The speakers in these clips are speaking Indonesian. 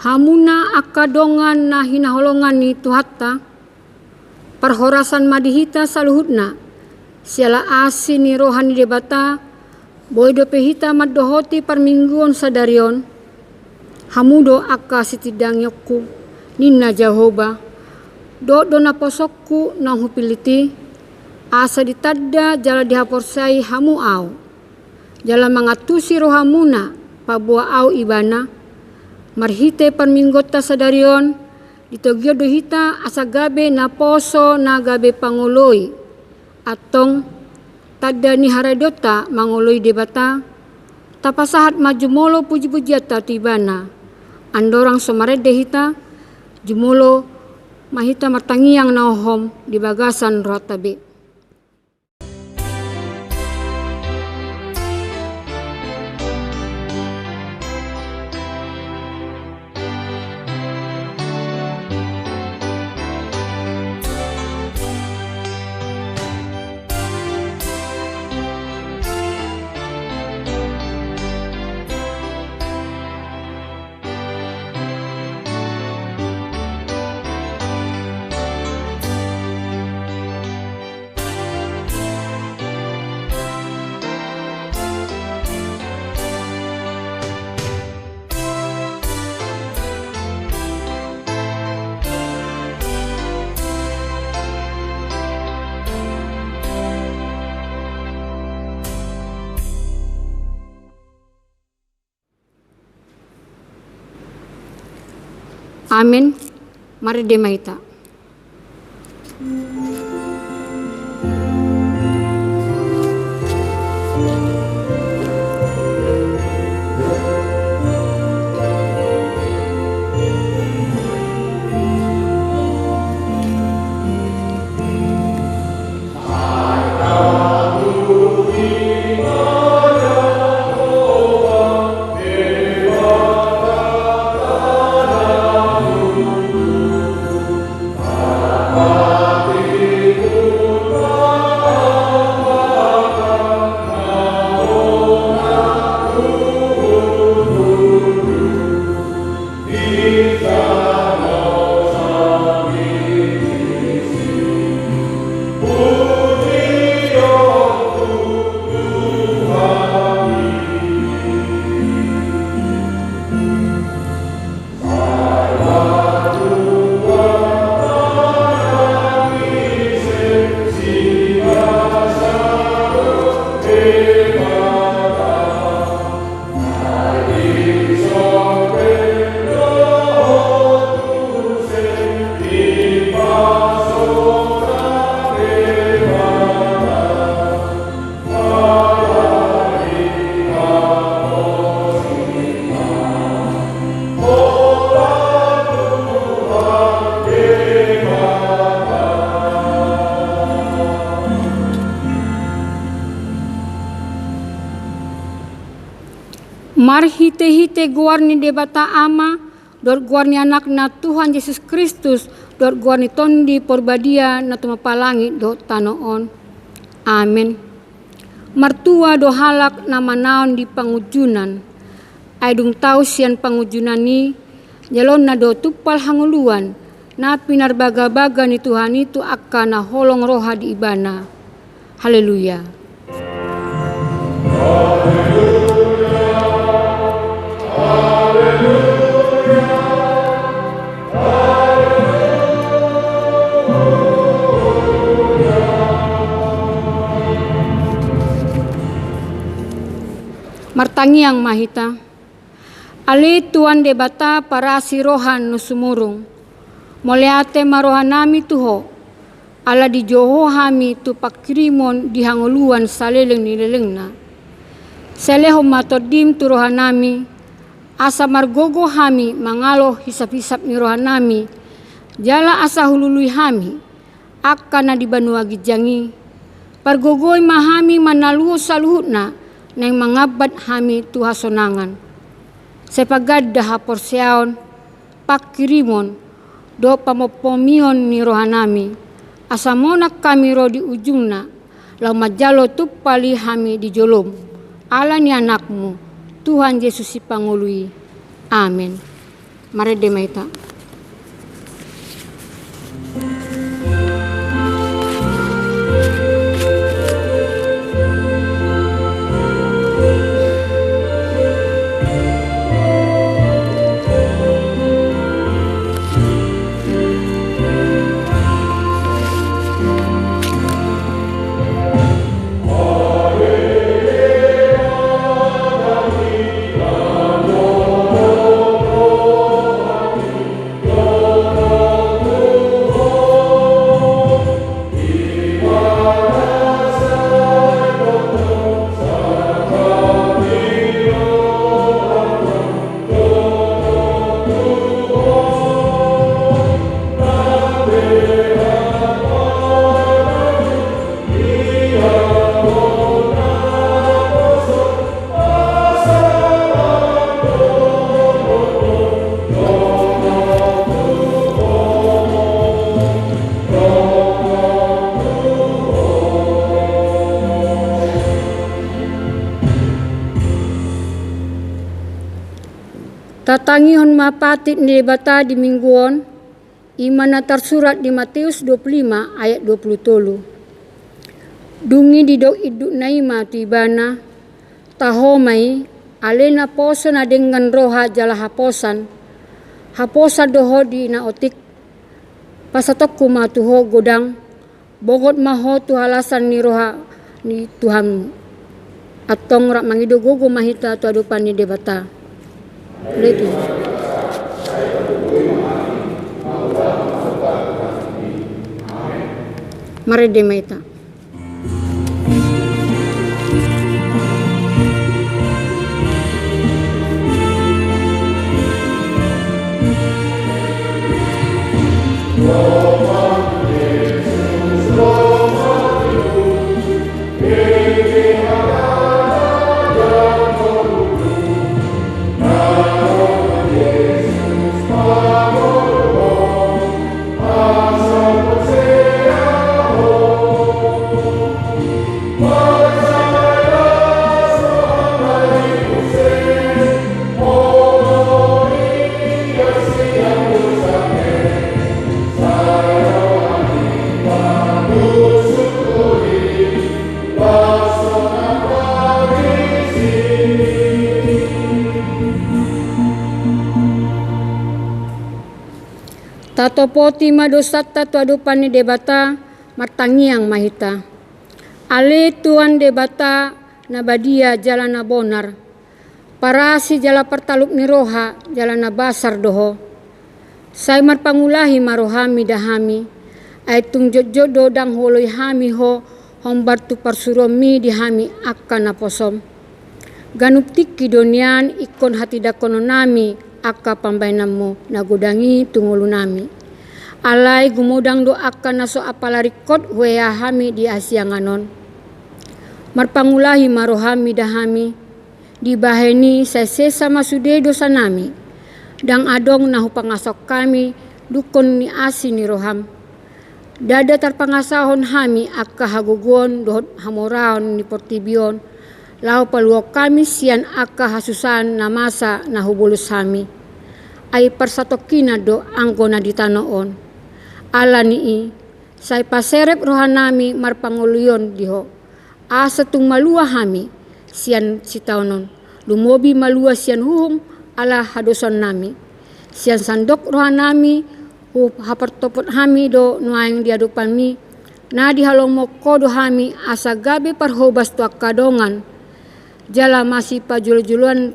Hamuna akadongan na hinaholongan ni tuhatta, parhorasan madihita saluhutna, siala asin ni rohani debata, boydo pehita maddohoti parmingguon sadarion, hamudo akka sitidang yokku, ninna Jehovah, do na posokku nang hupiliti, asa ditadda jala dihaporsai hamu au, jala mangatusi rohamuna, pabua au ibana, marhite parminggota sadarion, ditogyo dohita asa gabe na poso na gabe pangoloi, atong tadda ni haradota mangoloi debata, tapasahat majumolo puji-pujiata tibana, andorang somarede hita, jumolo mahita martangiang naohom di bagasan rotabe. Amin. Mari demaita. Mar hite-hite guarni debata ama, dor guarni anak na Tuhan Yesus Kristus, dor guarni tondi porbadia na tumapalangi do tanoon. Amin. Martua do halak na manaon di pangujunan, ay dung tau sian pangujunan ni, jalon na do tupal hanguluan, na pinarbaga-baga ni Tuhan itu akka na holong roha di ibana. Haleluya. Martangiang mahita, ali tuan debata para sirohan no sumurung, moleate marohanami tuho, ala di joho hami tu pakrimon di hanguluan saleleng nileleng na. Seleho matodim tu rohanami, asa margogo hami mangalo hisap-hisap ni rohanami, jala asa hulului hami, akka na di banua gijangi, pargogoy mahami manaluo saluhutna, nang mangabad hami tuha sonangan. Sepagad daha porseaon, pakirimon, do pamopomion ni rohanami, asamonak kami ro di ujungna, lau majalo tupali hami di jolom, ala ni anakmu, Tuhan Yesus si pangului. Amin. Mari demaita. Tatangihon mapatit ni bata di mingguon, imana tersurat di Matius 25 ayat 27. Dungi didok iduk naima tibana, tahomai alena poso na dengan roha jala haposa doho di naotik, pasatok kumatuho godang, bogot maho tuhalasan ni roha ni Tuhanmu. Atong rak mangidogogo mahita tu adupan ni debata. Ready. Mari demaita. Tatopoti madosata tu adupan ni debata martangiang mahita. Ale tuan debata nabadia jalan bonar. Parasi jala pertaluk ni roha jalan basar doho. Sai marpangulahi marohami dahami. Aitung jojo dang holoi hami ho hombar tu parsuromi dihami akan naposom. Ganup tiki donian ikon hati dakononami akka pambainamu nagodangi tungulunami. Alai gumudang do akan naso apalarikot wea hami di asianganon. Marpangulahi marohami dahami dibaheni sesesa masude dosa nami. Dang adong nahu pangasok kami dukon ni asi ni roham. Dada tarpangasahon hami akka hagugon dohot hamoraon ni portibion. Lau paluok kami sian akka hasusan na masa na hubulus hami. Ay persatokina do anggo na ditanoon. Ala nii, say paserep rohanami marpanguluyon diho. Asa tung malua hami sian sitaunon. Lumobi malua sian huhong ala hadoson nami. Sian sandok rohanami hapertopot hami do nuayang diadupan mi. Na dihalomok kodo hami asa gabe parhobas tuak kadongan. Jala masih pajul-juluan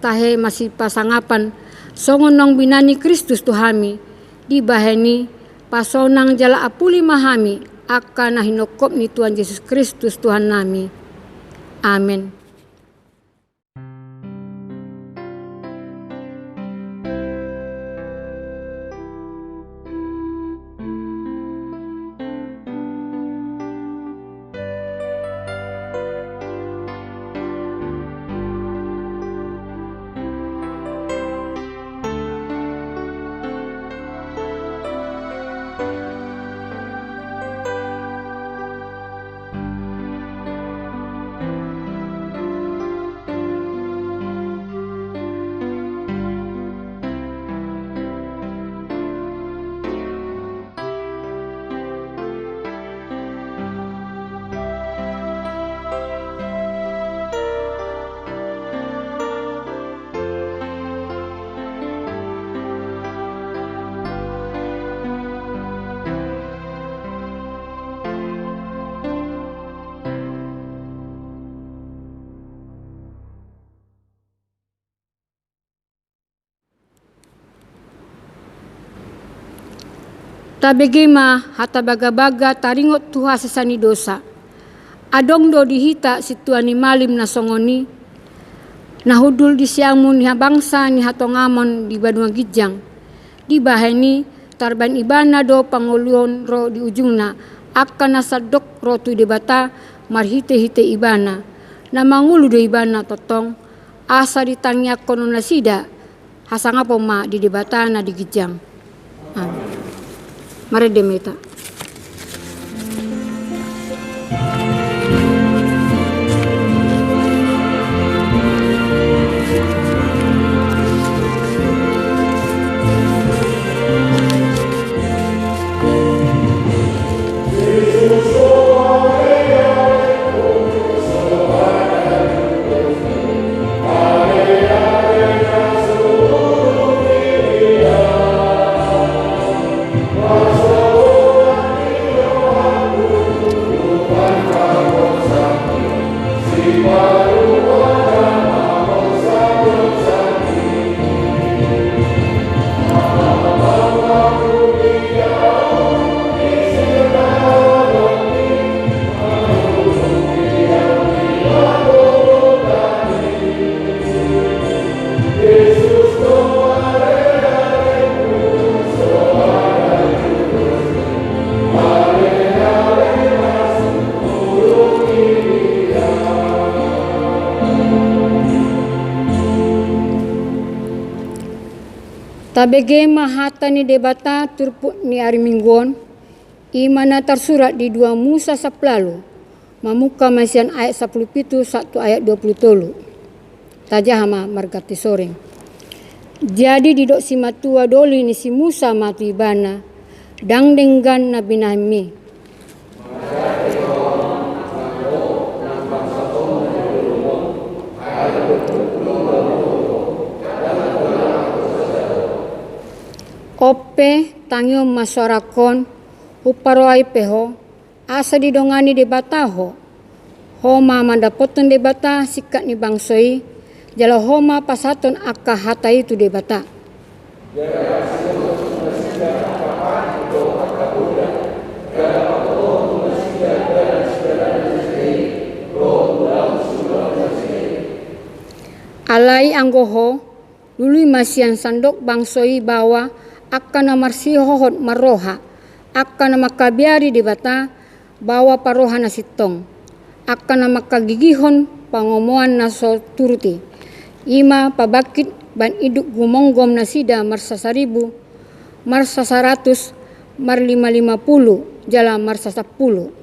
tahe masih pasangapan songonong binani Kristus tuhami dibaheni pasonang jala apuli mahami akan nahinokop ni Tuhan Yesus Kristus Tuhan nami. Amin. Tabegema hata baga-baga taringot tuha sesani dosa. Adong do dihita situani malim na songoni. Nahudul di siamun ni bangsa ni hatongamon di Badua Gijang. Di bahani tarban ibana do panguluon ro di ujungna. Akan nasadok ro tu debata marhite-hite ibana. Na mangulu do ibana totong. Asa ditangnya kono nasida. Hasanga poma di debata na di Gijang. Mari demeta. Tabege mahata ni debata turput ni hari mingguan, imana tersurat di 2 Musa 10, mamuka masian ayat 17 1 ayat 20. Tajahama margati soreng. Jadi didok si matua doli ni si Musa matu ibana, dang denggan nabi nami. Ope tangyo masorakon uparoai peho asa didongani debata ho. Homa mandapoton debata sikat ni bangsoi jala homa pasaton akka hata itu debata. Alai anggoho lului masian sandok bangsoi bawa akan namarsi hohot maroha, akan namakabiari debata bawa paroha nasitong, akan namakagigihon pangomoan naso turuti. Ima pabakit ban iduk gumonggom nasida marsa 1000, marsa 100, mar 550, jala marsa 10.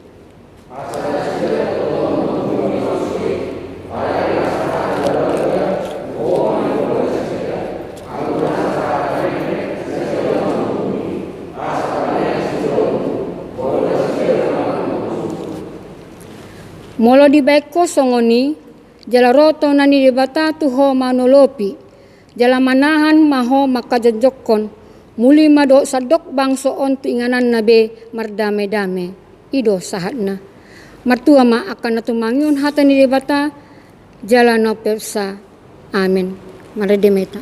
Molo di baiko songoni, jala roto nani debata tuho manolopi, jala manahan maho makajojokon, muli mado sadok bangso on tu inganan nabe mardame-dame, ido sahatna. Martua ma akan natumangyun hata ni debata, jala no persa. Amin. Maredemeta.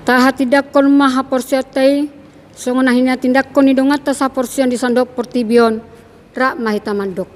Taha tidak kon maha porsiatai, songo nahina tindak kon idongata sa porsian di sandok portibion, rak mahita mandok.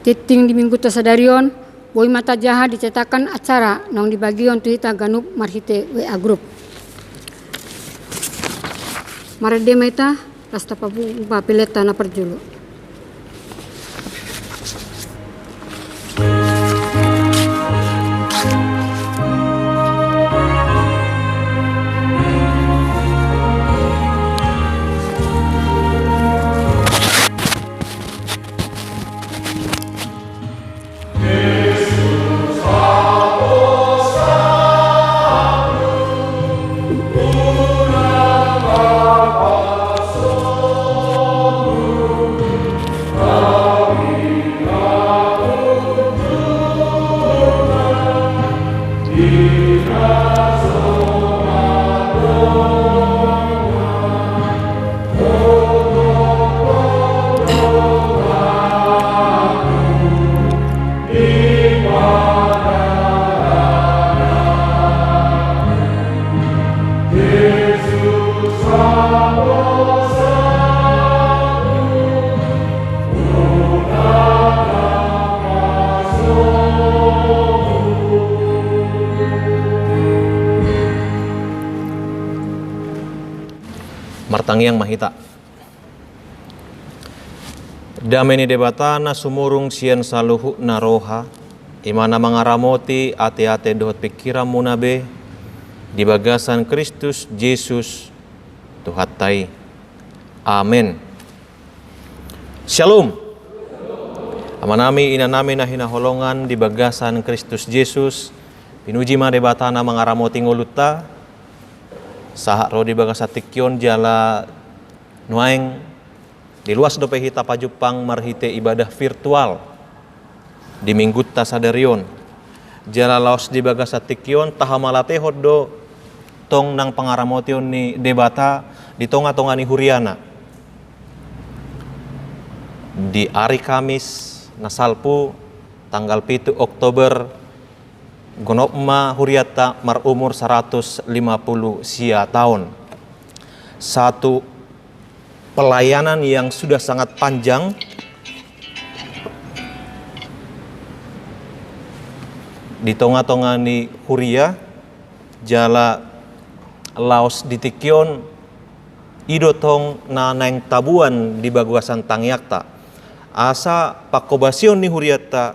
Titing di minggu tasadarion, boy mata jaha dicetakan acara nang dibagion tu hita ganup marhite WA group. Marade meta pasta papileta na perjulu. Martangiang mahita. Dameni debatana sumurung sian saluhu naroha, imana mangaramoti ate-ate dohot pikiran munabe, di bagasan Kristus Yesus Tuhatai. Amin. Shalom. Amanami inanami na hinaholongan di bagasan Kristus Yesus, pinuji ma debatana mangaramoti nguluta, sahak rodi bagasa tikyon jala nuaing di luas dope hita pajupang marhite ibadah virtual di minggu tasadarion jala laos di bagasa tikyon tahamalate hoddo tong nang pangaramotion ni debata di tonga-tonga ni huriana di hari Kamis nasalpu tanggal 7 Oktober Gonopma huriata mar umur 150 sia tahun. Satu pelayanan yang sudah sangat panjang di tonga-tonga ni huria jala laos di tikyon idotong na naeng tabuan di baguasan tangyakta asa pakobasion ni huriata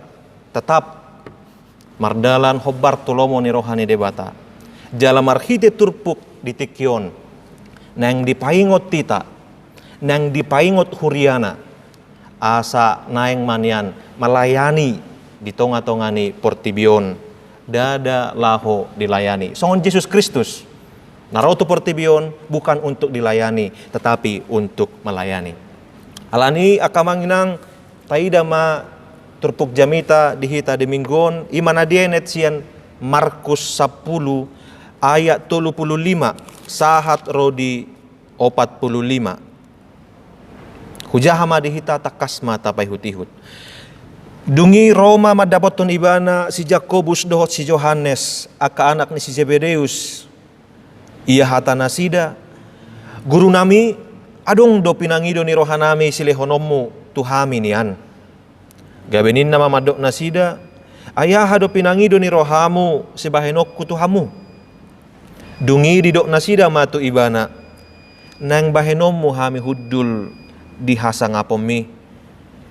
tetap mardalan hobar tulomo ni rohani debata jala marhite turpuk di tikyon nang dipaingot tita nang dipaingot huriana asa naeng manian melayani di tonga-tonga ni portibion dada laho dilayani songon Yesus Kristus naroto portibion bukan untuk dilayani tetapi untuk melayani alani akamanginang taida ma turpuk jamita dihita di minggon imana dienet sian Markus 10 ayat 35 sahat rodi 45 hujahama dihita takas mata pai hutihut dungi Roma madapoton ibana si Jakobus dohot si Yohanes aka anak ni si Zebedeus ia hata nasida guru nami adong do pinangido ni rohanami silehonomu tuhami nian gabenin nama madok nasida ayah hado pinangido ni rohamu sebahenok kutuhamu dungi di dok nasida matu ibana nang bahenommu hami huddul di hasang apomi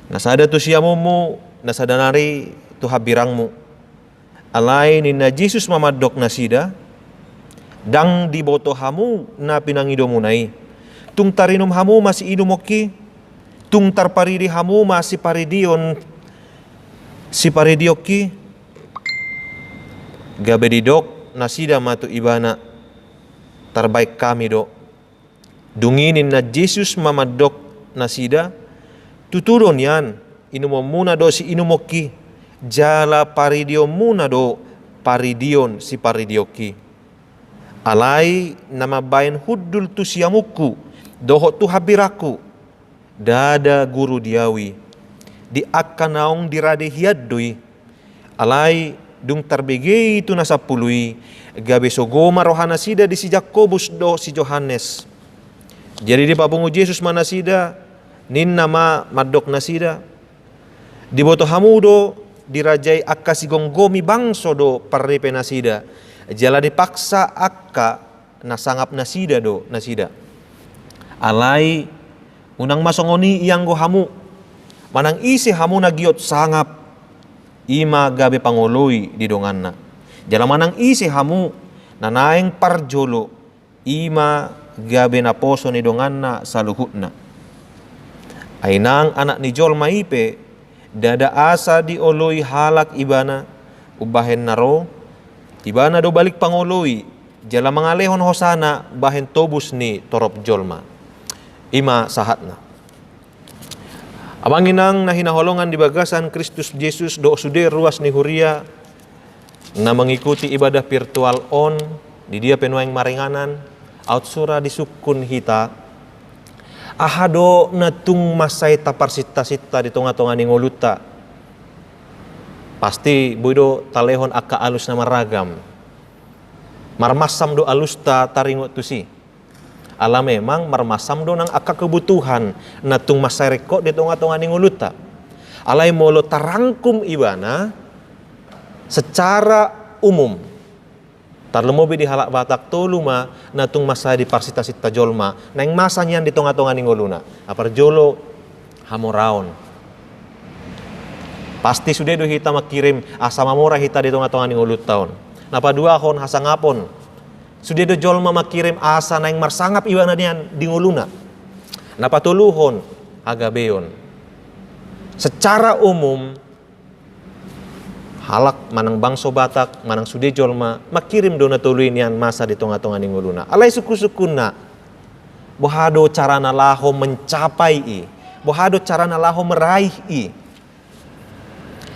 nasada tu siamumu nasada nari tu habirangmu alai ni na Jesus mamadok nasida dang di boto hamu na pinangido munai tung tarinum hamu masih inumoki tung tarparidi hamu masih paridion si paridioki gabe di dok nasida matu ibana terbaik kami dok dunginin na Jesus mamadok nasida tuturon yan inumomuna do si inumoki jala paridio muna do paridion si paridioki alai nama bain huddul tu siamuku doho tu habiraku dada guru diawi di akanaong dirade hiaddui alai dung tarbege itu nasapului gabe sogoma rohana sida di si Jakobus do si Yohanes jadi di babungu Yesus manasida nin nama madok nasida Di boto hamudo dirajai akka si gonggomi bangso do parrepe nasida. Jala dipaksa akka nasangap nasida do nasida. Alai unang masongoni iyang go hamu. Manang isi hamu na giot sangap ima gabe pangoloi di donganna. Jala manang isi hamu nanaeng parjolo ima gabe na poso ni donganna saluhutna. Ainang anak ni jol maipe dada asa di oloi halak ibana ubahen naro ibana do balik pangoloi jala mangalehon hosana bahen tobus ni torop jolma ima sahatna. Amanginang na hinaholongan di bagasan Kristus Yesus do sude ruas ni huria na mengikuti ibadah virtual on di dia penuaing maringanan outsura di sukun hita ahado na tung masay taparsita-sita di tonga-tonga ni ngoluta pasti boydo talehon akka alus na maragam marmasam do alusta taringot tusi ala memang marmasam do nang akka kebutuhan na tung masay reko di tonga-tonga ni ngoluta alay molo tarangkum ibana secara umum tarlemobi di halak batak toluma natung masa di parsita-sita jolma nang masa nyan di tonga-tonga ningoluna apar jolo hamoraon pasti sudah do hita makirim asama mora hita di tonga-tonga ningolut taon napa dua hon hasangapon sudah do jolma makirim asa nang marsangap iwana nian di ngoluna napa toluhon agabeon secara umum halak manang bangso Batak, manang sude jolma, makirim dona tuluin yan masa di tonga-tonga ni nguluna. Alay suku-sukuna, bohado carana laho mencapai i, bohado carana laho meraih i.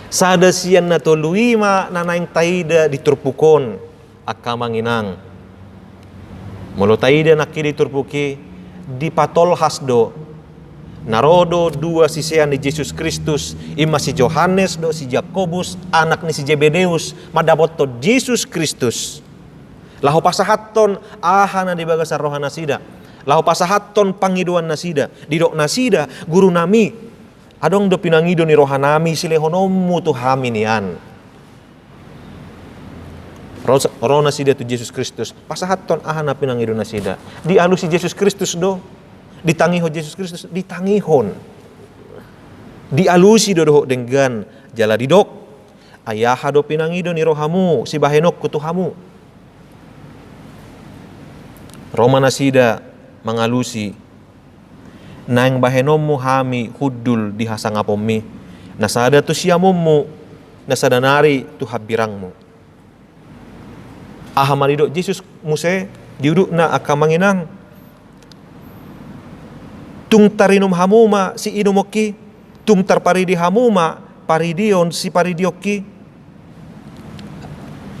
Sada siyan na tului ma nanaing taida di turpukon, akka manginang. Molo taida nakiri turpuki, di patol hasdo, narodo dua sisian di Yesus Kristus ima si Yohanes do si Yakobus anak ni si Zebedeus madapot to Yesus Kristus lahu pasahaton ahana di bagasan rohana sida lahu pasahaton pangiduan nasida didok nasida guru nami adong do pinangido ni rohanami silehonomu tu haminian rohana sida tu Yesus Kristus pasahaton ahana pinangido nasida di alusi Yesus Kristus do ditangiho Yesus Kristus ditangihon dialusi dodo dengan jala didok ayah hado pinangido ni rohamu si bahenok kutuhamu Roma nasida mangalusi nang bahenomu hami hudul di hasangapomi nasada tu siamumu nasada nari tu habirangmu ahamalido Yesus muse diuduk na akamanginang tung tarinum hamuma si inumoki tung tarparidi hamuma paridion si paridioki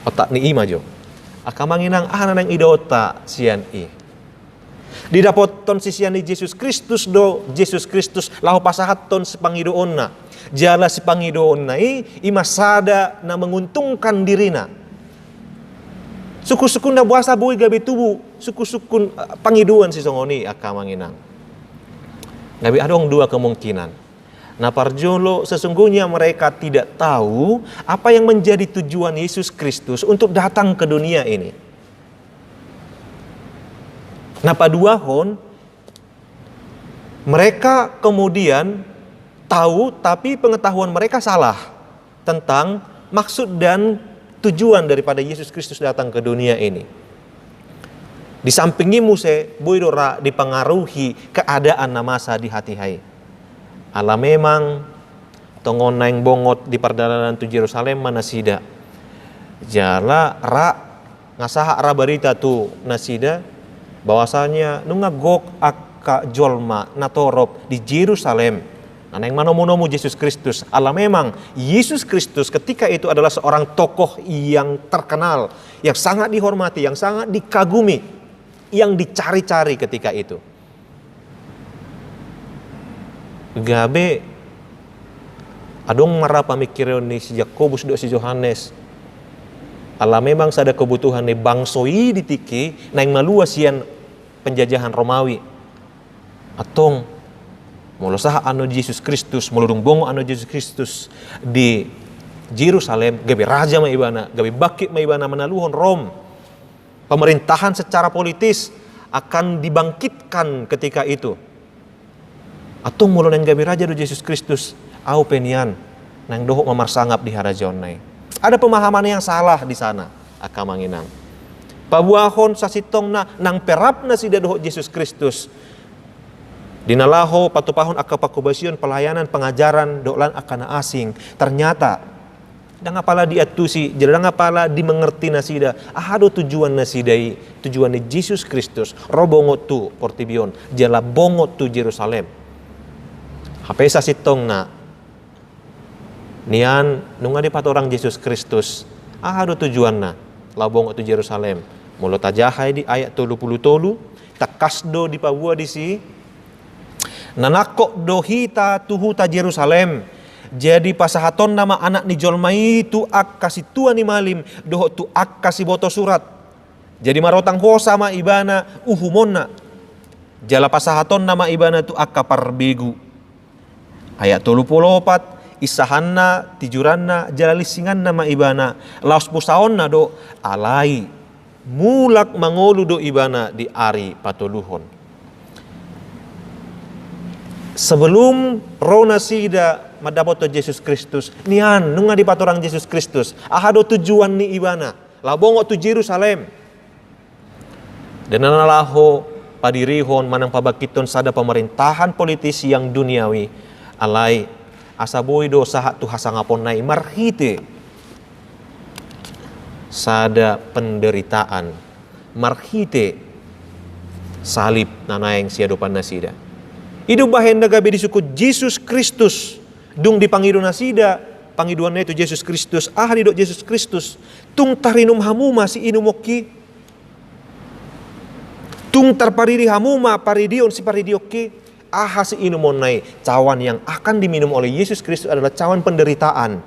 otak ni ima jo akamanginang ahana nang idota sian i didapoton si sian ni Yesus Kristus do Yesus Kristus lahu pasahaton sepangidoonna jala sepangidoonna ima sada na menguntungkan dirina suku-sukun na buasa bui gabe tubu suku-sukun pangiduan si songoni akamanginang Nabi adong dua kemungkinan. Nah parjolo sesungguhnya mereka tidak tahu apa yang menjadi tujuan Yesus Kristus untuk datang ke dunia ini. Nah paduahon mereka kemudian tahu tapi pengetahuan mereka salah tentang maksud dan tujuan daripada Yesus Kristus datang ke dunia ini. Di sampingi muse boydora dipengaruhi keadaan namasa di hati hai. Ala memang tongon naing bongot di perdalanan tu Yerusalem manasida. Jala ra ngasaha ra berita tu nasida bahwasanya nungagok akka jolma natorop di Yerusalem. Nanaing manomu-nomu Yesus Kristus. Ala memang Yesus Kristus ketika itu adalah seorang tokoh yang terkenal, yang sangat dihormati, yang sangat dikagumi, yang dicari-cari ketika itu. Gabe adong mara pamikiron ni si Yakobus do si Yohanes. Ala memang sada kebutuhan ni bangsoi ditiki naing maluas yan penjajahan Romawi. Atong Molo saha ano Yesus Kristus, molodung bongo ano Yesus Kristus di Yerusalem, gabi raja ma ibana, gabi baki ma ibana menaluhon Rom. Pemerintahan secara politis akan dibangkitkan ketika itu. Atung molo nang gabi raja do Yesus Kristus, au penian nang dohok mamarsangap di harajaon nai. Ada pemahaman yang salah di sana, akamanginang. Pabuahon sasitong na nang perap na sida dohok Yesus Kristus. Dinalaho patupahon akapakubasyon pelayanan pengajaran dolan akan asing. Ternyata danga pala diatusi, danga pala dimengerti nasida. Ahado tujuan nasidai, tujuan ni Yesus Kristus. Robongot tu portibion, jala bongot tu Yerusalem. Hapesa sitong na nian nunga di patorang Yesus Kristus. Ahado tujuan na labongot tu Yerusalem. Mulo tajahay di ayat 30 takasdo di pabua di si nanako dohita tuhuta Yerusalem. Jadi pasahaton nama anak ni jolmai tu ak kasih tua ni malim doho tu ak kasih boto surat. Jadi marotang ho sama ibana uhumonna. Jala pasahaton nama ibana tu ak kaparbegu. Ayat 34 isahanna tijuranna jala lisingan nama ibana laos pusaonna do alai mulak mangolu do ibana di ari patoluhon. Sebelum rona sida madapoto Yesus Kristus, nian nunga di patorang Yesus Kristus, ahado tujuan ni ibana, labongo tu Yerusalem. Dan nalaho padirihon manang pabakiton sada pemerintahan politis yang duniawi, alai asaboy do saha tu hasangapon nai marhite sada penderitaan, marhite salib nanayang siadopan nasida. Idu bahen gabi disuku Yesus Kristus dung dipangidu nasida pangiduannya itu Yesus Kristus ahli do Yesus Kristus tung tarinum hamuma si inumoki tung tarpariri hamuma paridion si paridioki aha si inumonai cawan yang akan diminum oleh Yesus Kristus adalah cawan penderitaan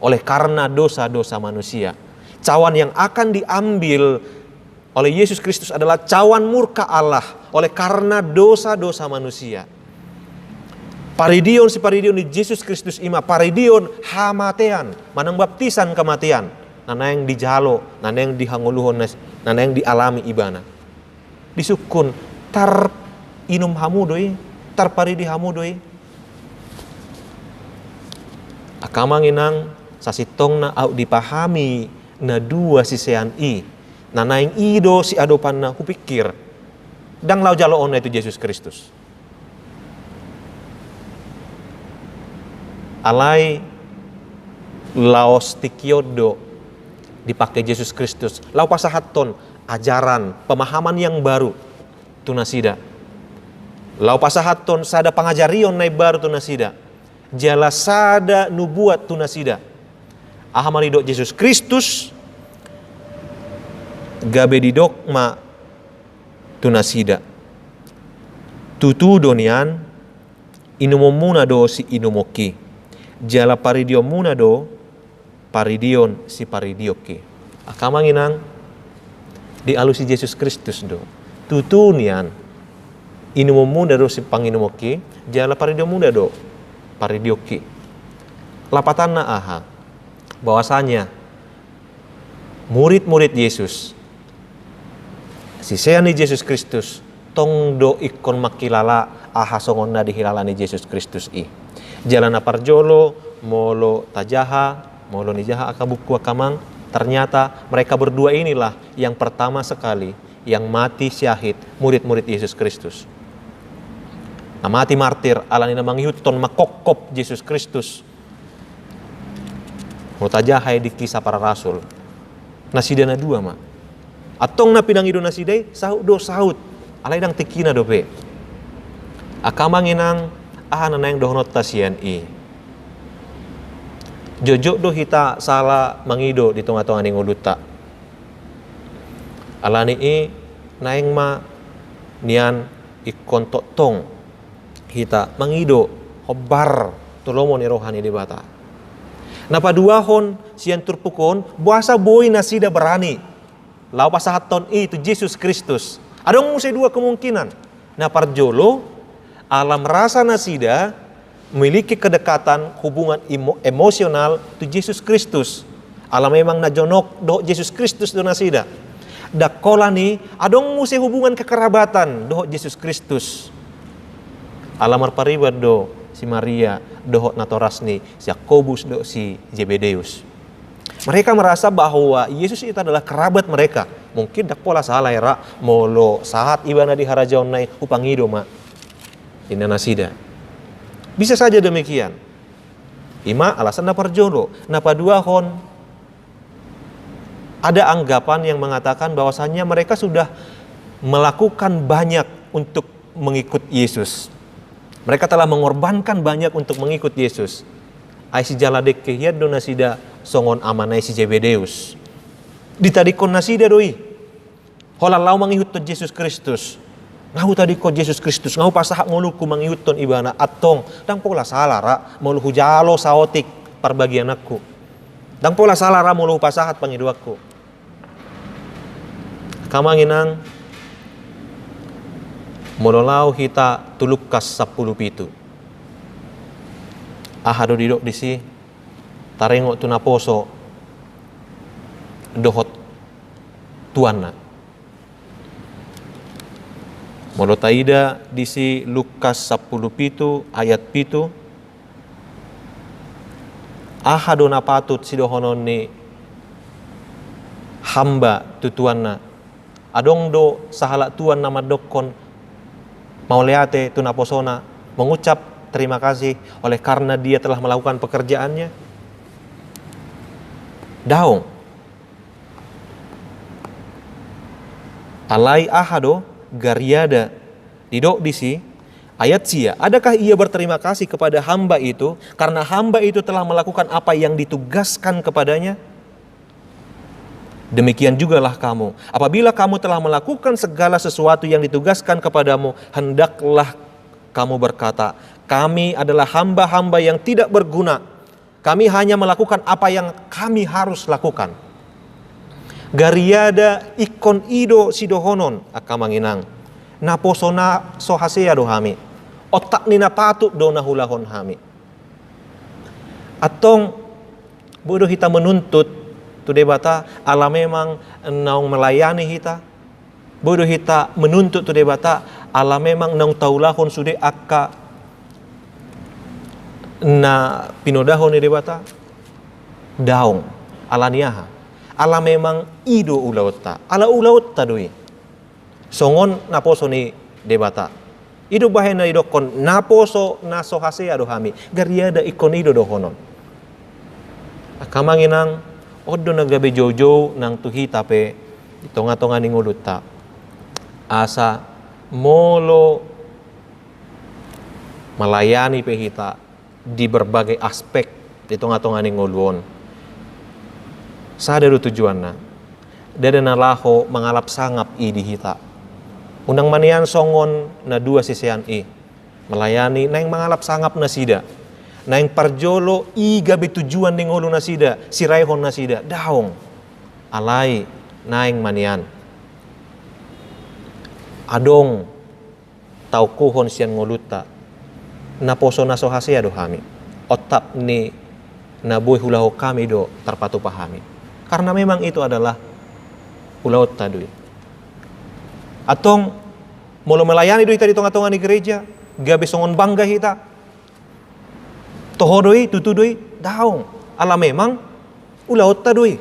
oleh karena dosa-dosa manusia. Cawan yang akan diambil oleh Yesus Kristus adalah cawan murka Allah oleh karena dosa-dosa manusia. Paridion si paridion di Yesus Kristus ima paridion hamatean, manang baptisan kematian. Nana yang dijalo, nana yang dihanguluhon, nana yang dialami ibana. Disukun tar inum hamudoi, tar paridi hamudoi. Akamanginang sasitong na au dipahami na dua sisean i. Nanaing ido si adopan na kupikir dang lau jalo ona itu Yesus Kristus. Alai laos tikiodo dipakai Yesus Kristus. Lau pasahaton ajaran, pemahaman yang baru tunasida. Lau pasahaton sada pangajarion nai baru tunasida. Jala sada nubuat tunasida. Ahamarido Yesus Kristus gabe di dogma tunasida. Tutu donian inumomuna do si inumoki. Jala paridion muna do paridion si paridioki. Akamanginang di alusi Yesus Kristus do. Tutu nian inumomuna do si panginumoki. Jala paridion muna do paridioki. Lapatan na aha bahwasanya murid-murid Yesus sisean ni Yesus Kristus tong do ikon makilala aha songon na dihilala ni Yesus Kristus i. Jalana parjolo molo tajaha molo ni jaha akabuku akamang. Ternyata mereka berdua inilah yang pertama sekali yang mati syahid murid-murid Yesus Kristus. Na mati martir alani na manghiyuton makokop Yesus Kristus. Molo tajaha di kisah para rasul. Nasida na dua ma. Atong na pinangido nasidai sahut do sahut alay dang tikina do pe. Akamanginang ahana na yang dohnot tasian i. Jojo do hita salah mangido di tengah-tengah ning uluta. Alani i naeng ma nian ikon tong hita mangido hobar tolomo ni rohani di bata. Napa duahon sian turpukon buasa boy nasida berani. Lau pasahaton itu Yesus Kristus. Ada musai dua kemungkinan. Na parjolo Alam rasa nasida memiliki kedekatan hubungan emosional tu Yesus Kristus. Alam memang najonok do Yesus Kristus do nasida. Dakola ni adong musi hubungan kekerabatan do Yesus Kristus. Alam marparibat do si Maria do natorasni si Yakobus do si Zebedeus. Mereka merasa bahwa Yesus itu adalah kerabat mereka. Mungkin dak pola salah era molo saat ibana di harajaon nai upangido ma dina nasida. Bisa saja demikian. Ima alasan napa parjolo, napa dua hon. Ada anggapan yang mengatakan bahwasannya mereka sudah melakukan banyak untuk mengikut Yesus. Mereka telah mengorbankan banyak untuk mengikut Yesus. Ai si jaladek kehiad do nasida songon amanai si Zebedeus. Ditadikon nasida doi. Hola lau mangihut to Yesus Kristus. Ngau tadi ko Yesus Kristus ngau pasahak nguluku mangihut ton ibana atong dang pola salah ra mulu hujalo saotik parbagian aku. Dang pola salah ra mulu pasahat pangiduakku. Kamanginang mololau hita tulukas 10 pitu. Ahado didok disi tarengok tunaposo dohot tuanna. Molo taida disi Lukas 10 pitu ayat pitu. Ahado napatut sidohonon ni hamba tutuanna. Adong do sahala tuan nama dokon mauleate tunaposona mengucap terima kasih oleh karena dia telah melakukan pekerjaannya. Daung alai ahado gariada didok disi ayat sia. Adakah ia berterima kasih kepada hamba itu karena hamba itu telah melakukan apa yang ditugaskan kepadanya? Demikian jugalah kamu. Apabila kamu telah melakukan segala sesuatu yang ditugaskan kepadamu, hendaklah kamu berkata, kami adalah hamba-hamba yang tidak berguna. Kami hanya melakukan apa yang kami harus lakukan. Gariada ikon ido sidohonon akamanginang. Naposona sohasea dohami. Otak nina patut do nahulahon hami. Atong bodoh kita menuntut tu debata ala memang naung melayani hita. Bodoh hita menuntut tu debata ala memang naung taulahon sude akka na pinodahon ni debata. Daung ala niaha. Ala memang ido ulautta. Ala ulautta doi. Songon naposo ni debata. Ido bahena idokon naposo na sohasea dohami. Gariada ikon ido dohonon. Akamanginang odo nagabe jojo nang tuhi tape itonga-tonga ning uluta asa molo melayani pehita di berbagai aspek itonga-tonga ning uluon. Sadar tujuanna dada nalaho mangalap sangap i di hita. Undang manian songon na dua sisean i melayani nang mangalap sangap na sida. Naing parjolo igabe tujuan ning ulu nasida, siraihon nasida, daong. Alai naing manian. Adong tau kuhon sian ngoluta. Naposo naso hasea do hami. Otak ni nabuy hulaho kami do terpatu pahami. Karena memang itu adalah hulaho tadui. Atong molo melayani do hita di tengah-tengah ni gereja, gabe songon bangga hita. Tohodoi, tutudoi, daong. Ala memang ulaut tadoi.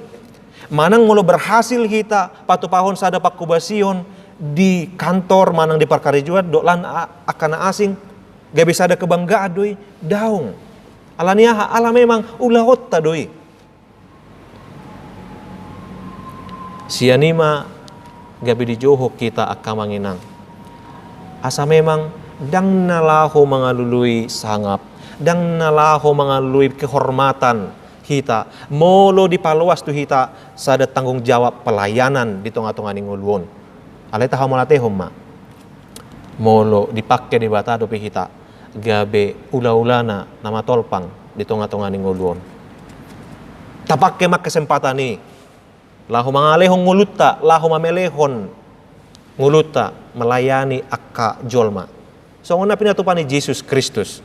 Manang mulu berhasil kita patupahon sada pakubasion di kantor manang di parkarejuan doklan akana asing gak bisa ada kebanggaan doi daong. Ala niaha ala memang ulaut tadoi. Sianima gabi di johok kita akamanginang. Asa memang dang nalaho mangalului sangap. Dan nalaho mengalui kehormatan hita molo dipaluas tu hita sada tanggung jawab pelayanan di tengah-tengah ning uluon aleta hamalate homma molo dipakai di bata dopi hita gabe ula-ulana nama tolpang di tengah-tengah ning uluon tapake mak kesempatan ni lahu mangalehon nguluta lahu mamelehon nguluta melayani akka jolma Soalnya pinatupani Yesus Kristus.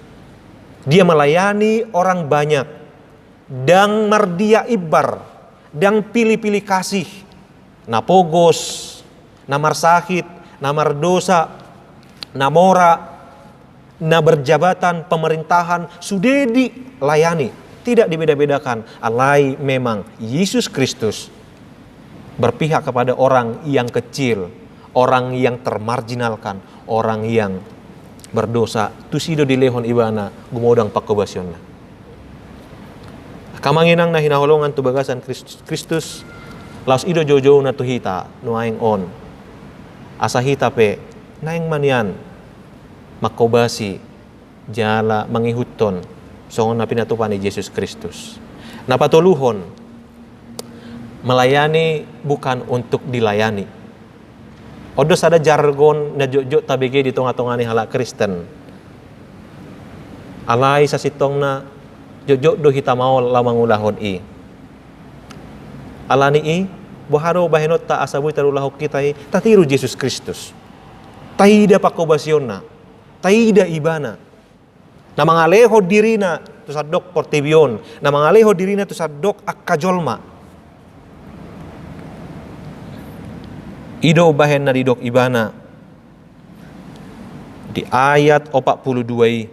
Dia melayani orang banyak. Dan mardia ibar. Dan pilih-pilih kasih. Na pogos. Na marsahit. Na mardosa. Na mora. Na berjabatan pemerintahan. Sudah dilayani. Tidak dibeda-bedakan. Alai memang Yesus Kristus berpihak kepada orang yang kecil. Orang yang termarginalkan. Orang yang berdosa, tusido di lehon ibana gumodang pakobasyon na. Kamanginang na hinaholongan tu bagasan Kristus, laos ido jojo na tuhita nuaing on. Asahita pe naing manian makobasi jala mangihuton songon na pinatupan ni Yesus Kristus. Napatuluhon melayani bukan untuk dilayani. Odos ada jargon na jojo tabege di tonga-tonga ni halak Kristen. Alai sa sitong na jojo do hitamao lamang ulahon i. Alani i boharo bahenot ta asabuy tarulahok kita i tatiru Yesus Kristus. Taida pakobasyon na. Taida ibana. Na mangaleho dirina tu sadok portibion. Na mangaleho dirina tu sadok akkajolma. Ido bahen na didok ibana di ayat 42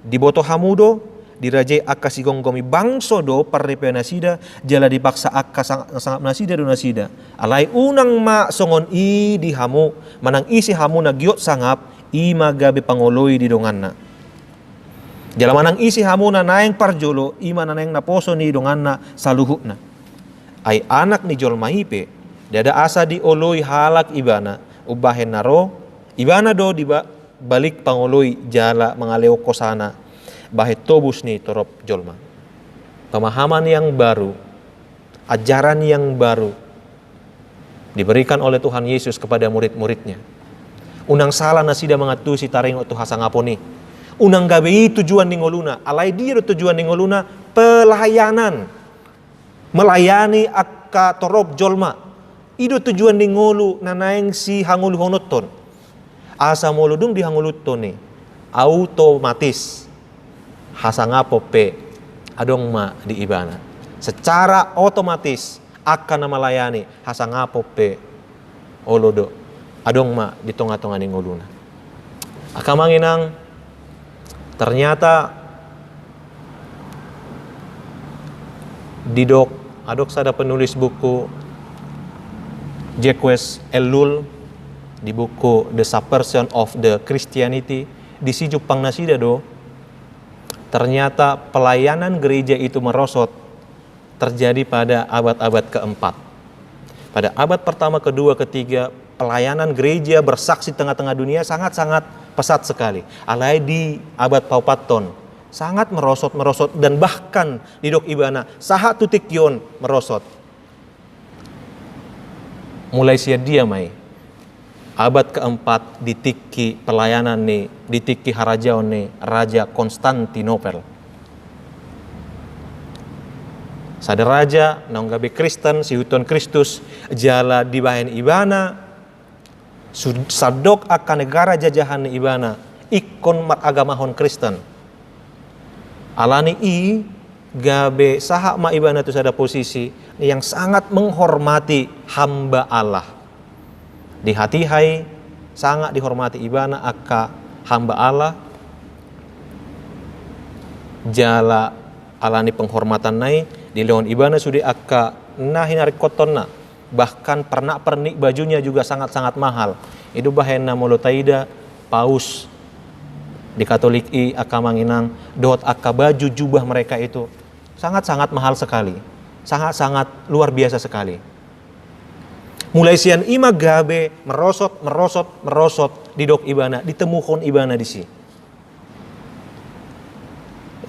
di boto hamudo dirajai akka sigonggomi bangso do parrepe nasida jala dipaksa akka sangat nasida do nasida alai unang ma songon i di hamu manang isi hamu na giot sangap i magabe pangoloy di donganna jala manang isi hamu na naeng parjolo i mananeng na poso ni donganna saluhukna ay anak ni jolmaipe dada asa di oloy halak ibana ubahen naro ibana do di balik pangoloy jala mangaleo kosana bahet tobus ni torop jolma. Pemahaman yang baru, ajaran yang baru diberikan oleh Tuhan Yesus kepada murid-muridnya. Unang salah nasida mangatusi taring otu hasangaponi. Unang gabi tujuan ningoluna, alai dia tujuan ningoluna pelayanan. Melayani akka torop jolma. Ido tujuan di ngolu nanaeng si hangulu honoton. Asa moludung di hanguluton ni. Automatis. Hasangapo pe. Adong ma di ibana. Secara otomatis. Akan na melayani. Hasangapo pe. Olodo. Adong ma di tonga-tonga ni ngoluna. Akamanginang. Ternyata. Didok. Adok sada penulis buku. Jacques Ellul di buku The Subversion of the Christianity di si Jepang nasida do ternyata pelayanan gereja itu merosot terjadi pada abad-abad keempat. Pada abad pertama, kedua, ketiga pelayanan gereja bersaksi tengah-tengah dunia sangat-sangat pesat sekali. Alai di abad paupaton sangat merosot dan bahkan di dok ibana saha tutik yon merosot. Mulai sia dia mai abad keempat ditiki pelayanan ni ditiki harajaon ni Raja Konstantinopel. Sada raja naunggabe Kristen si huton Kristus jala di bahen ibana sadok akan negara jajahan ni ibana ikon agamahon Kristen. Alani i gabe saha ma ibana tu sada posisi yang sangat menghormati hamba Allah. Di hati hai sangat dihormati ibana akka hamba Allah. Jala alani penghormatan nai di leon ibana sudi akka nahinari kotonna. Bahkan pernak-pernik bajunya juga sangat-sangat mahal. Itu bahena molotaida paus di Katolik i akka manginang dot akka baju jubah mereka itu sangat-sangat mahal sekali. Sangat-sangat luar biasa sekali. Mulai sian ima gabe merosot di dok ibana, ditemukan ibana di si.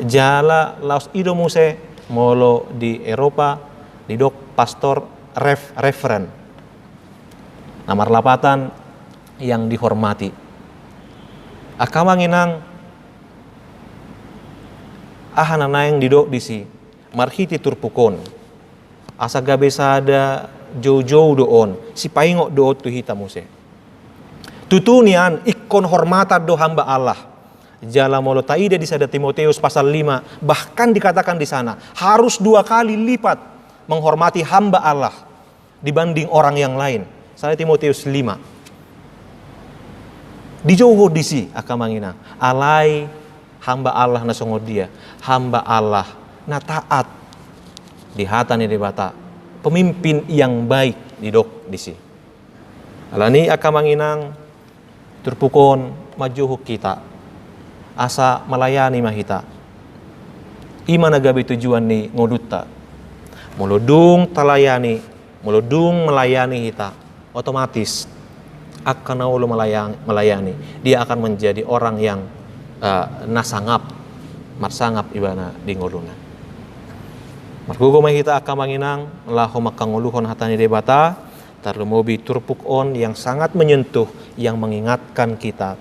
Jala laos ido muse molo di Eropa di dok pastor referen. Namar lapatan yang dihormati. Akamanginang ahananaeng di dok di si. Marhiti turpukon. Asa gabe sada jojo doon si paingo do tu hita muse tutunian konhormatan do hamba Allah. Jala molo taida di sada Timoteus pasal 5, bahkan dikatakan di sana harus 2 kali lipat menghormati hamba Allah dibanding orang yang lain. Sada Timoteus 5. Dijoho disi akamangina alai hamba Allah na songo dia, hamba Allah na taat di hata ni debata, pemimpin yang baik di dok disi. Alani akamanginang turpukon majuho kita asa melayani mahita. Ima nagabi tujuan ni ngoduta. Muludung talayani, muludung melayani hita, otomatis akan naulo melayani. Dia akan menjadi orang yang nasangap, marsangap ibana di ngoluna. Margugo mahita akan manginang laho makanguluhon hatani debata, tarlumobi turpukon yang sangat menyentuh, yang mengingatkan kita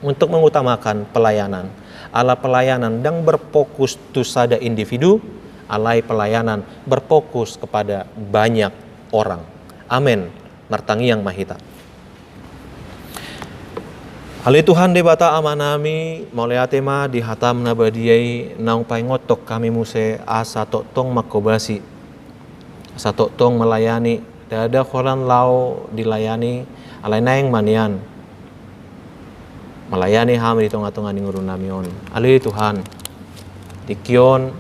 untuk mengutamakan pelayanan. Ala pelayanan yang berfokus tu sada individu, alai pelayanan berfokus kepada banyak orang. Amin. Martangi yang mahita. Hal Tuhan debata amanami mauleatema di hatam nabadiai naung paingotok kami muse asa tong makobasi. Asa tong melayani. Dada koran lau dilayani alai naeng manian. Melayani hami di tengah-tengah ningurun namion. Ali Tuhan, dikion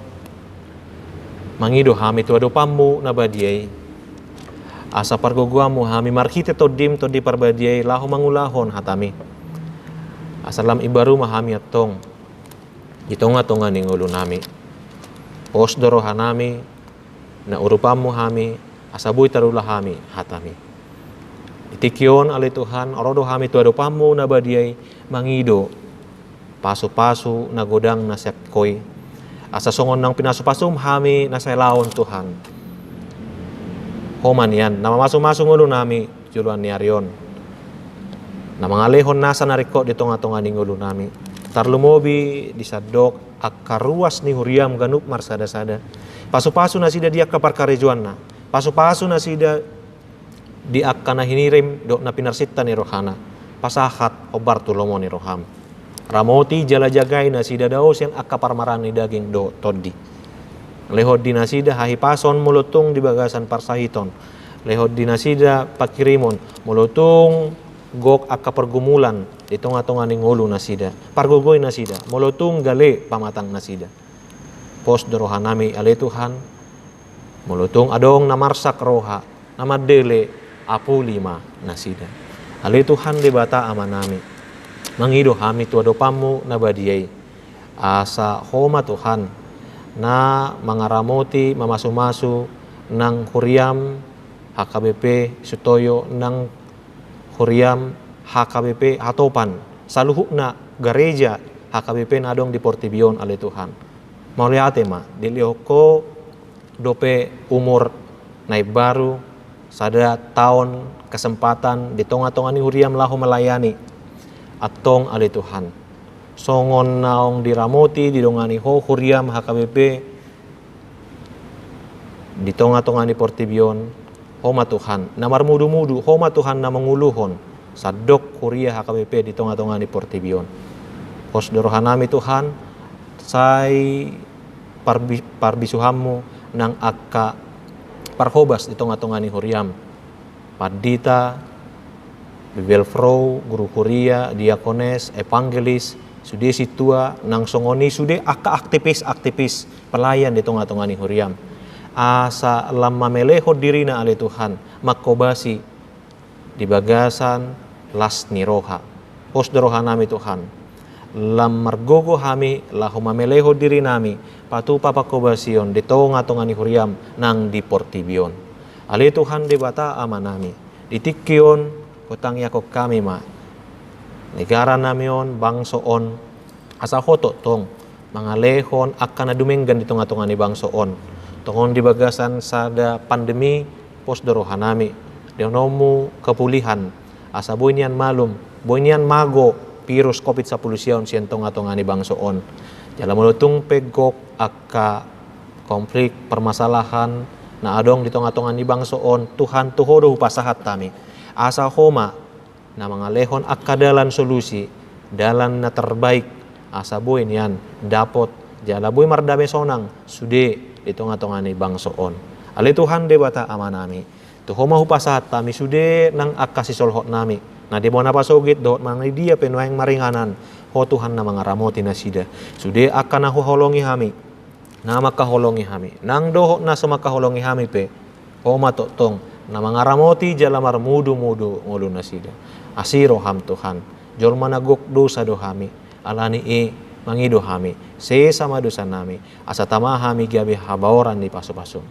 mangido hami tu ado pamu nabadiai. Asa pargoguamu hami markite todim todi parbadiai lahu mangulahon hatami. Asalam ibaru mahami atong di tengah-tengah ningurun nami. Pos dorohanami na urupamu hami asabuy tarulah hami hatami. Itikyon ali Tuhan orodo hami tu ado pamu nabadiai mangido pasu-pasu na godang na sekkoy asa songon nang pinasupasum hami na laon Tuhan homan yan na mamasu-masu ngulo nami juluan ni Arion na mangalehon nasa nariko di tongah-tongah ni ngulo nami tarlumobi di sadok akaruas ni huriam ganup marsada-sada pasu-pasu na sida dia kapar karejuan na pasu-pasu na sida di akkana hinirim do na pinarsita ni rohana pasahat obar tulomo ni roham ramoti jala jagay na sida daos yang akaparmaran ni daging do todi lehod di nasida hahipason mulutong di bagasan parsahiton lehod di nasida pakirimon mulutong gok akapergumulan di tongah-tongah ning hulu nasida pargogoy nasida mulutong gale pamatang nasida pos do rohanami ale Tuhan mulutong adong namarsak roha namadele apu 5 nasida. Ali Tuhan debata amanami. Mangido hami tu adopamu nabadiai. Asa homa Tuhan na mangaramoti mamasu-masu nang huriam HKBP Sutoyo nang huriam HKBP Hatopan. Saluhukna gereja HKBP nadong di Portibion ali Tuhan. Mauliate ma dilioko dope umur naik baru sada tahun kesempatan di tengah-tengah ni huriam lahu melayani atong ali Tuhan songon naong diramoti di dongani ho huriam HKBP di tengah-tengah ni Portibion homa Tuhan namar mudu-mudu homa Tuhan na menguluhon sadok huria HKBP di tengah-tengah ni Portibion pos dorohanami Tuhan sai parbisuhammu nang akka parhobas di tengah-tengah ni huriam Padita Bibelfro guru huria diakones evangelis sude situa nang songoni sude akka aktivis pelayan di tengah-tengah ni huriam asa lama meleho dirina ale Tuhan makobasi di bagasan las ni roha pos dorohanami Tuhan lam margogo hami lahu mameleho diri nami patu papakobasion di tengah-tengah ni huriam nang di Portibion ali Tuhan debata amanami ditikyon hutang yakok kami ma negara namion bangsoon asa hoto tong mangalehon akan adumenggan di tengah-tengah ni bangsoon tongon di bagasan sada pandemi pos dorohanami dionomu kepulihan asa bunyian malum bunyian mago virus COVID-19 siyan tongah-tongah ni bangsoon jala melutung pegok akka konflik permasalahan na adong di tengah-tengah ni bangsoon Tuhan tuhodo pasahat tami asa homa na mangalehon akadalan solusi dalan na terbaik asa boy niyan dapot jala boy mardame sonang sude ito nga tongani bangsoon. Ali Tuhan de bata amanami tuho mahupasahat tami sude nang akasisolhot nami na di mo napasugit doot mga dia penuayang maringanan ho Tuhan na mga ramoti na sida sude akan nahuholongi hami na makaholongi hami nang doho na sumakaholongi hami pe o matotong na mga ramoti jalamar mudu-mudu ngulo na sida asiro ham Tuhan jol managok dosa do hami alani mangido hami se sama dosa nami asa tama hami gabi habaoran di paso-paso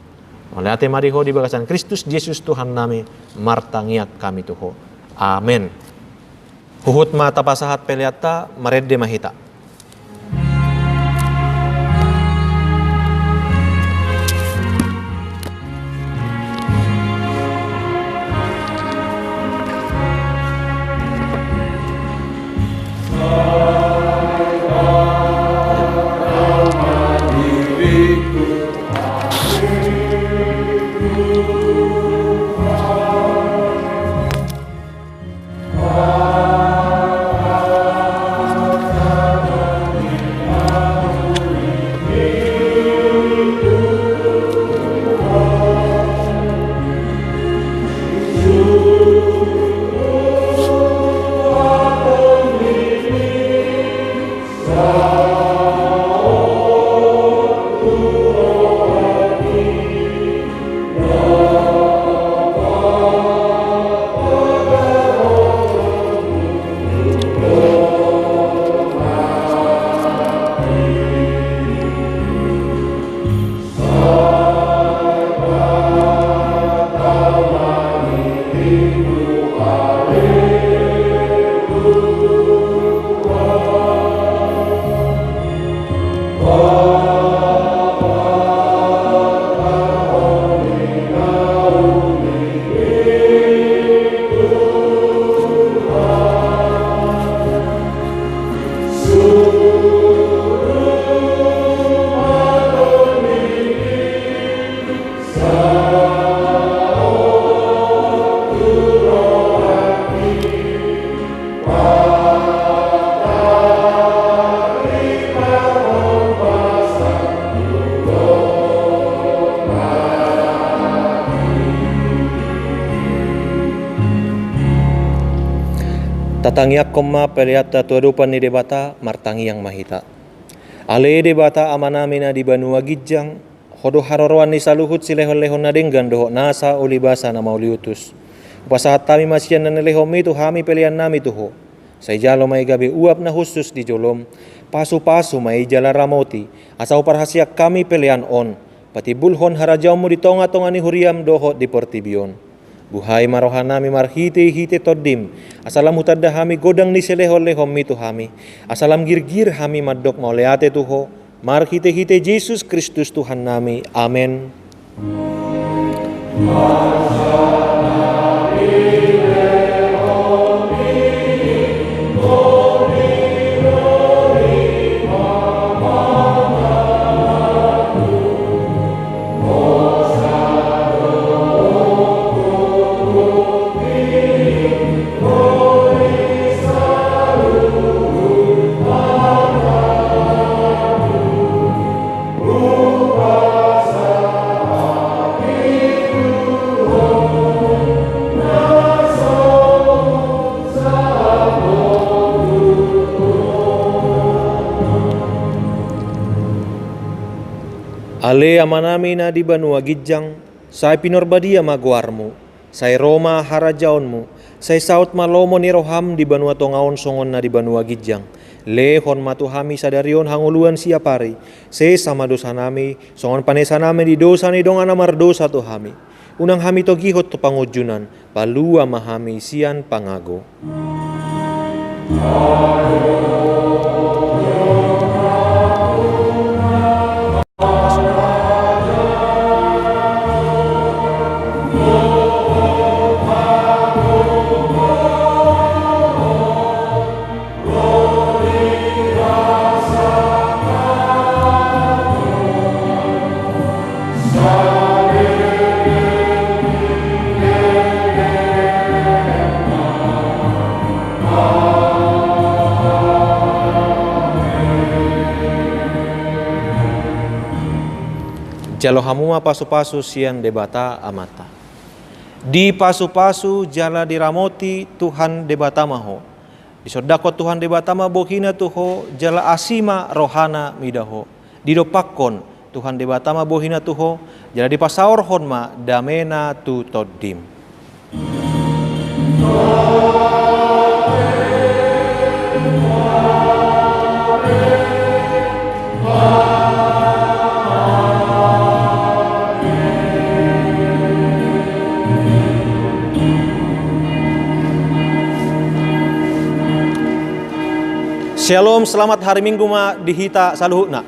oleh ate mariho di bagasan Kristus Yesus Tuhan nami martangiak kami tuho amen. Huhut mata pasahat peliata maredde mahita. Tatangiak koma peliata tuadupan ni debata martangi yang mahita. Ale debata amanamina di Banua Gijang hodo haroroan ni saluhut silehon-lehon na denggan doho nasa ulibasa na mauliutus. Upasahat tami masian na nilehom itu hami pelian nami tuho. Say jalo may gabi uap na husus di jolom. Pasu-pasu may jala ramoti. Asa uparhasiak kami pelian on. Pati bulhon harajaw mo di tonga-tonga ni huriam doho di portibion. Buhay marohanami marhite-hite todim. Asalam hutadda hami godang ni selehol-lehom mitu hami. Asalam girgir hami madok mauleate tuho. Marhite-hite Yesus Kristus Tuhan nami. Amen. Ale amanami na di Banua Gijang, say pinorbadia maguarmu, say Roma harajaonmu, say saut malomo ni roham di Banua Tongaon songon na di Banua Gijang. Lehon matuhami sadarion hanguluan siapari, say sama dosa nami, songon panesa nami di dosa ni dongan amar dosa to hami. Unang hami to gihot to pangujunan, palua mahami sian pangago. Icalo hamuma pasu-pasu sian debata amata. Di pasu-pasu jala diramoti Tuhan debata maho. Di sodako Tuhan debata ma bohina tuho jala asima rohana midaho. Di dopakon Tuhan debata ma bohina tuho jala di pasaor honma damena tu todim. Shalom, selamat hari Minggu ma dihita saluhna.